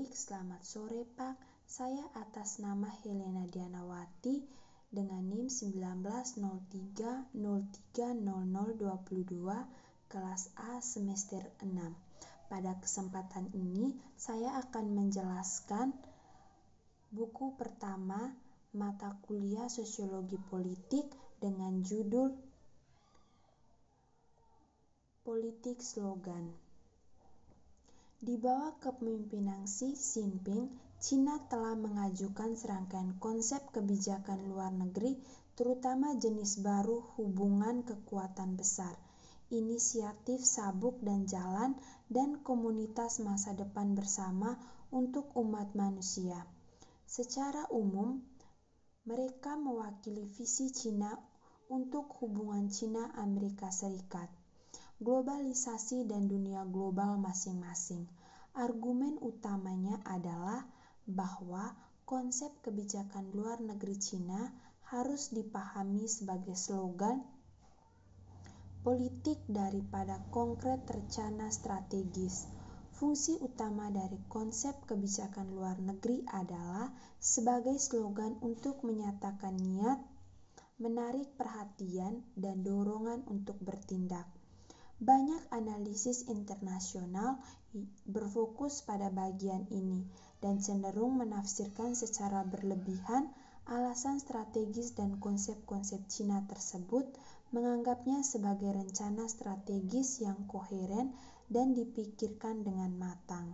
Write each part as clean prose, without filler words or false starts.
Baik, selamat sore Pak. Saya atas nama Helena Dianawati dengan NIM 1903030022 kelas A semester 6. Pada kesempatan ini saya akan menjelaskan buku pertama mata kuliah Sosiologi Politik dengan judul Politik Slogan. Di bawah kepemimpinan Xi Jinping, Cina telah mengajukan serangkaian konsep kebijakan luar negeri, terutama jenis baru hubungan kekuatan besar, inisiatif sabuk dan jalan, dan komunitas masa depan bersama untuk umat manusia. Secara umum, mereka mewakili visi Cina untuk hubungan Cina-Amerika Serikat, globalisasi dan dunia global masing-masing. Argumen utamanya adalah bahwa konsep kebijakan luar negeri Cina harus dipahami sebagai slogan politik daripada konkret rencana strategis. Fungsi utama dari konsep kebijakan luar negeri adalah sebagai slogan untuk menyatakan niat, menarik perhatian, dan dorongan untuk bertindak. Banyak analisis internasional berfokus pada bagian ini dan cenderung menafsirkan secara berlebihan alasan strategis dan konsep-konsep Cina tersebut, menganggapnya sebagai rencana strategis yang koheren dan dipikirkan dengan matang.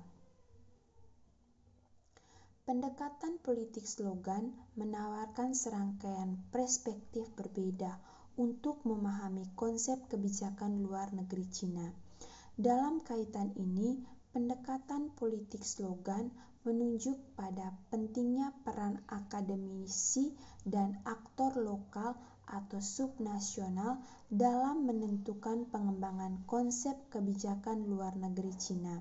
Pendekatan politik slogan menawarkan serangkaian perspektif berbeda untuk memahami konsep kebijakan luar negeri Cina. Dalam kaitan ini, pendekatan politik slogan menunjuk pada pentingnya peran akademisi dan aktor lokal atau subnasional dalam menentukan pengembangan konsep kebijakan luar negeri Cina.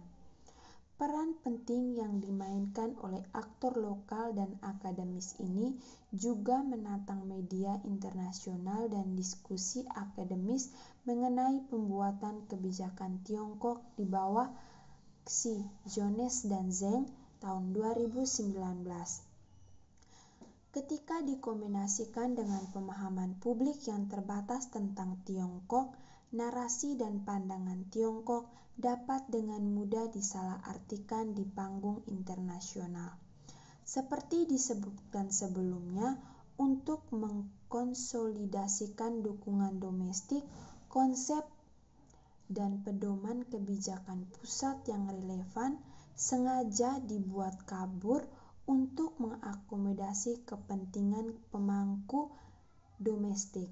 Peran penting yang dimainkan oleh aktor lokal dan akademis ini juga menantang media internasional dan diskusi akademis mengenai pembuatan kebijakan Tiongkok di bawah Xi, Jones, dan Zheng tahun 2019. Ketika dikombinasikan dengan pemahaman publik yang terbatas tentang Tiongkok, narasi dan pandangan Tiongkok dapat dengan mudah disalahartikan di panggung internasional. Seperti disebutkan sebelumnya, untuk mengkonsolidasikan dukungan domestik, konsep dan pedoman kebijakan pusat yang relevan sengaja dibuat kabur untuk mengakomodasi kepentingan pemangku domestik.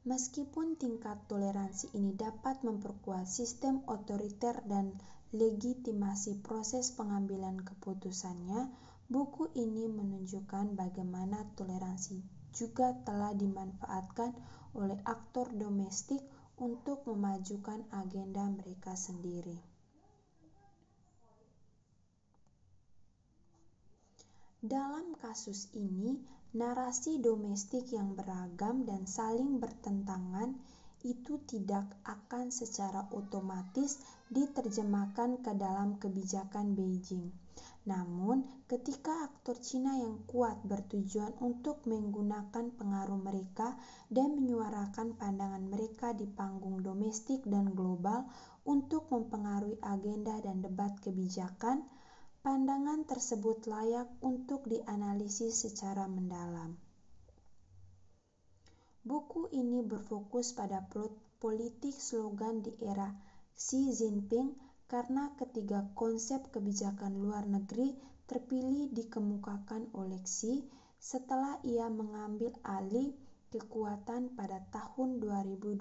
Meskipun tingkat toleransi ini dapat memperkuat sistem otoriter dan legitimasi proses pengambilan keputusannya, buku ini menunjukkan bagaimana toleransi juga telah dimanfaatkan oleh aktor domestik untuk memajukan agenda mereka sendiri. Dalam kasus ini, narasi domestik yang beragam dan saling bertentangan itu tidak akan secara otomatis diterjemahkan ke dalam kebijakan Beijing. Namun, ketika aktor Cina yang kuat bertujuan untuk menggunakan pengaruh mereka dan menyuarakan pandangan mereka di panggung domestik dan global untuk mempengaruhi agenda dan debat kebijakan, pandangan tersebut layak untuk dianalisis secara mendalam. Buku ini berfokus pada politik slogan di era Xi Jinping karena ketiga konsep kebijakan luar negeri terpilih dikemukakan oleh Xi setelah ia mengambil alih kekuatan pada tahun 2012.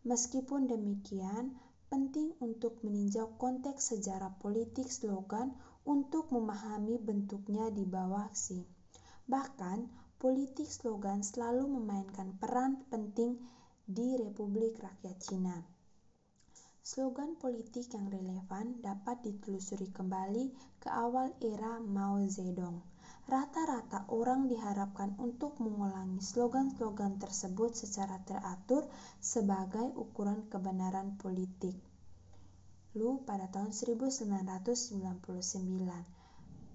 Meskipun demikian, penting untuk meninjau konteks sejarah politik slogan untuk memahami bentuknya di bawah Xi. Bahkan, politik slogan selalu memainkan peran penting di Republik Rakyat Cina. Slogan politik yang relevan dapat ditelusuri kembali ke awal era Mao Zedong. Rata-rata orang diharapkan untuk mengulangi slogan-slogan tersebut secara teratur sebagai ukuran kebenaran politik. lalu pada tahun 1999,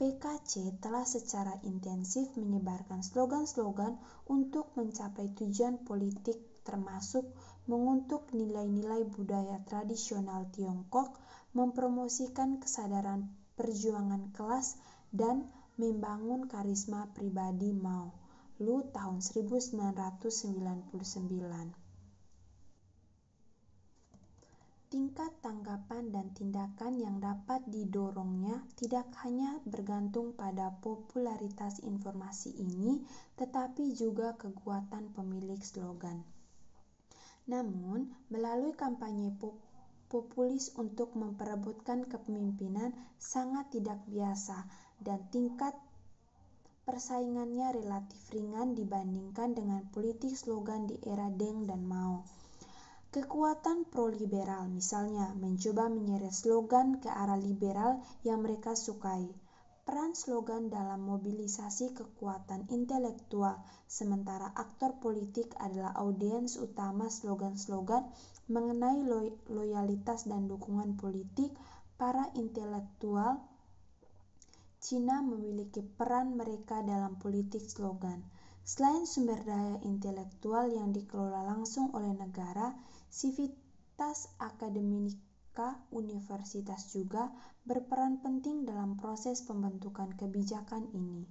PKC telah secara intensif menyebarkan slogan-slogan untuk mencapai tujuan politik termasuk mengutuk nilai-nilai budaya tradisional Tiongkok, mempromosikan kesadaran perjuangan kelas, dan membangun karisma pribadi Mao. Lu tahun 1999. Tingkat tanggapan dan tindakan yang dapat didorongnya tidak hanya bergantung pada popularitas informasi ini, tetapi juga kekuatan pemilik slogan. Namun, melalui kampanye populis untuk memperebutkan kepemimpinan sangat tidak biasa dan tingkat persaingannya relatif ringan dibandingkan dengan politik slogan di era Deng dan Mao. Kekuatan pro-liberal misalnya mencoba menyeret slogan ke arah liberal yang mereka sukai. Peran slogan dalam mobilisasi kekuatan intelektual, sementara aktor politik adalah audiens utama slogan-slogan mengenai loyalitas dan dukungan politik. Para intelektual Cina memiliki peran mereka dalam politik slogan. Selain sumber daya intelektual yang dikelola langsung oleh negara, Civitas Academica Universitas juga berperan penting dalam proses pembentukan kebijakan ini.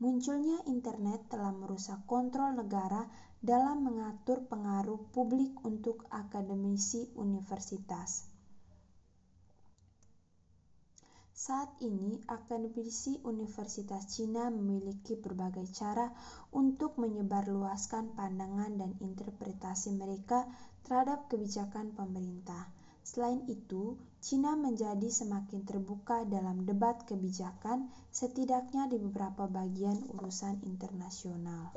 Munculnya internet telah merusak kontrol negara dalam mengatur pengaruh publik untuk akademisi universitas. Saat ini, akademisi Universitas Cina memiliki berbagai cara untuk menyebarluaskan pandangan dan interpretasi mereka terhadap kebijakan pemerintah. Selain itu, Cina menjadi semakin terbuka dalam debat kebijakan, setidaknya di beberapa bagian urusan internasional.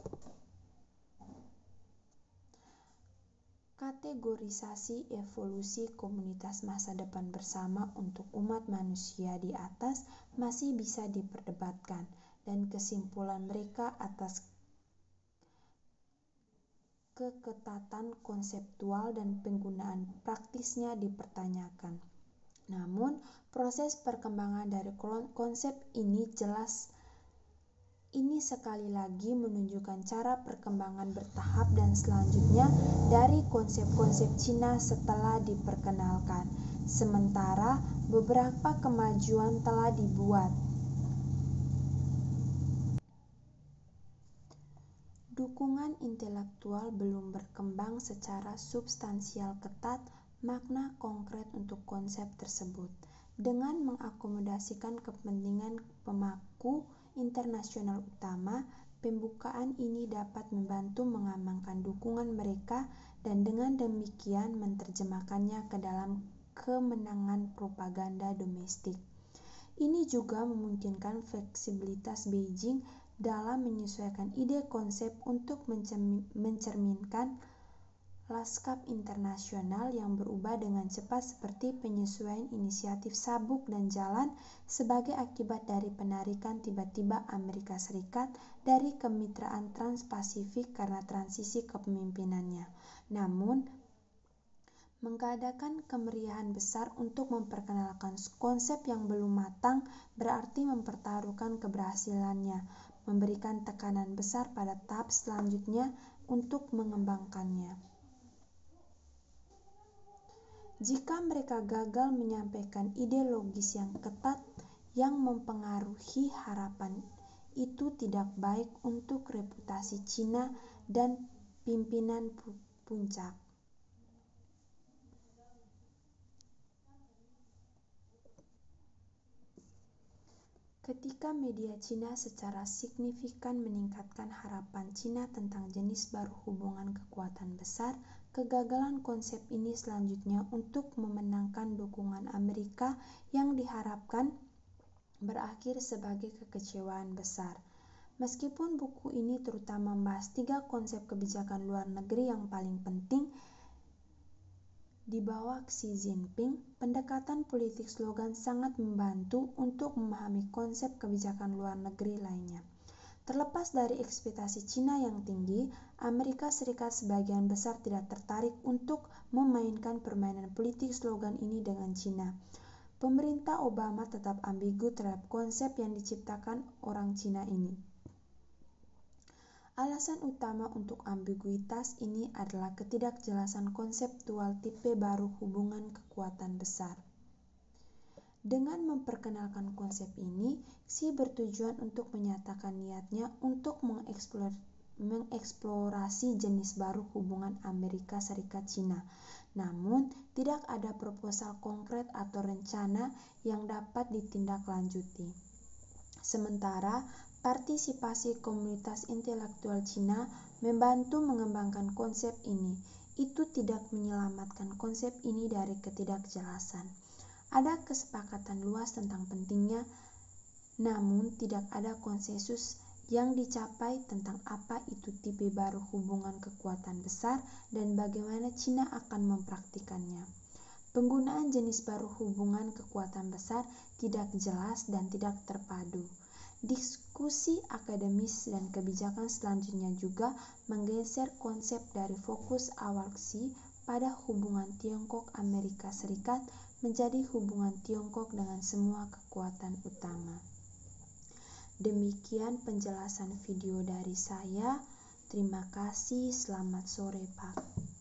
Kategorisasi evolusi komunitas masa depan bersama untuk umat manusia di atas masih bisa diperdebatkan, dan kesimpulan mereka atas keketatan konseptual dan penggunaan praktisnya dipertanyakan. Namun, proses perkembangan dari konsep ini sekali lagi menunjukkan cara perkembangan bertahap dan selanjutnya dari konsep-konsep Cina setelah diperkenalkan. Sementara beberapa kemajuan telah dibuat. Dukungan intelektual belum berkembang secara substansial ketat makna konkret untuk konsep tersebut. Dengan mengakomodasikan kepentingan pemaku internasional utama, pembukaan ini dapat membantu mengamankan dukungan mereka dan dengan demikian menerjemahkannya ke dalam kemenangan propaganda domestik. Ini juga memungkinkan fleksibilitas Beijing dalam menyesuaikan ide konsep untuk mencerminkan lanskap internasional yang berubah dengan cepat seperti penyesuaian inisiatif sabuk dan jalan sebagai akibat dari penarikan tiba-tiba Amerika Serikat dari kemitraan Trans-Pasifik karena transisi kepemimpinannya. Namun, mengadakan kemeriahan besar untuk memperkenalkan konsep yang belum matang berarti mempertaruhkan keberhasilannya, memberikan tekanan besar pada tahap selanjutnya untuk mengembangkannya. Jika mereka gagal menyampaikan ide logis yang ketat yang mempengaruhi harapan, itu tidak baik untuk reputasi Cina dan pimpinan puncak. Ketika media Cina secara signifikan meningkatkan harapan Cina tentang jenis baru hubungan kekuatan besar, kegagalan konsep ini selanjutnya untuk memenangkan dukungan Amerika yang diharapkan berakhir sebagai kekecewaan besar. Meskipun buku ini terutama membahas 3 konsep kebijakan luar negeri yang paling penting di bawah Xi Jinping, pendekatan politik slogan sangat membantu untuk memahami konsep kebijakan luar negeri lainnya. Terlepas dari ekspektasi Cina yang tinggi, Amerika Serikat sebagian besar tidak tertarik untuk memainkan permainan politik slogan ini dengan Cina. Pemerintah Obama tetap ambigu terhadap konsep yang diciptakan orang Cina ini. Alasan utama untuk ambiguitas ini adalah ketidakjelasan konseptual tipe baru hubungan kekuatan besar. Dengan memperkenalkan konsep ini, Xi bertujuan untuk menyatakan niatnya untuk mengeksplorasi jenis baru hubungan Amerika Serikat-Cina. Namun, tidak ada proposal konkret atau rencana yang dapat ditindaklanjuti. Sementara, partisipasi komunitas intelektual Cina membantu mengembangkan konsep ini. Itu tidak menyelamatkan konsep ini dari ketidakjelasan. Ada kesepakatan luas tentang pentingnya, namun tidak ada konsensus yang dicapai tentang apa itu tipe baru hubungan kekuatan besar dan bagaimana Cina akan mempraktikannya. Penggunaan jenis baru hubungan kekuatan besar tidak jelas dan tidak terpadu. Diskusi akademis dan kebijakan selanjutnya juga menggeser konsep dari fokus awal Xi pada hubungan Tiongkok-Amerika Serikat menjadi hubungan Tiongkok dengan semua kekuatan utama. Demikian penjelasan video dari saya. Terima kasih, selamat sore Pak.